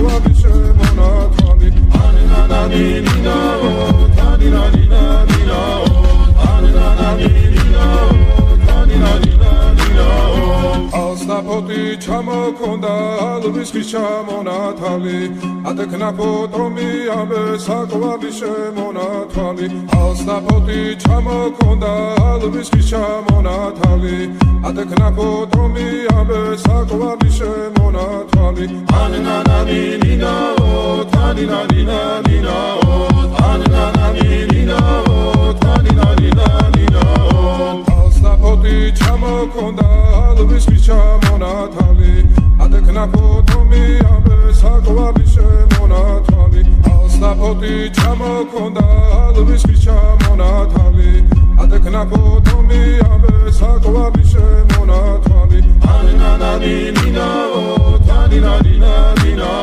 საყვარლის შემონათვალი ანანანინინაო თანინანინანინაო ანანანინინაო თანინანინანინაო ალსნაფოტი ჩამოქონდა ალვის ხის ჩამონათალი ატექნა ფოტომი ამე საყვარლის შემონათვალი ალსნაფოტი ჩამოქონდა ალვის ხის ჩამონათალი ატექნა ფოტომი ამე საყვარლის შემონათვალი ანანანინინაო თანინანინანინაო ანანანინინაო თანინანინანინაო ალსნაფოტი ჩამოქონდა ალვის ხის ჩამონათალი ატექნა ფოტომი ამე საყვარლის შემონათვალი ალსნაფოტი ჩამოქონდა ალვის ხის ჩამონათალი ატექნა ფოტომი ამე საყვარლის შემონათვალი ანანანინინაო თანინანინანინაო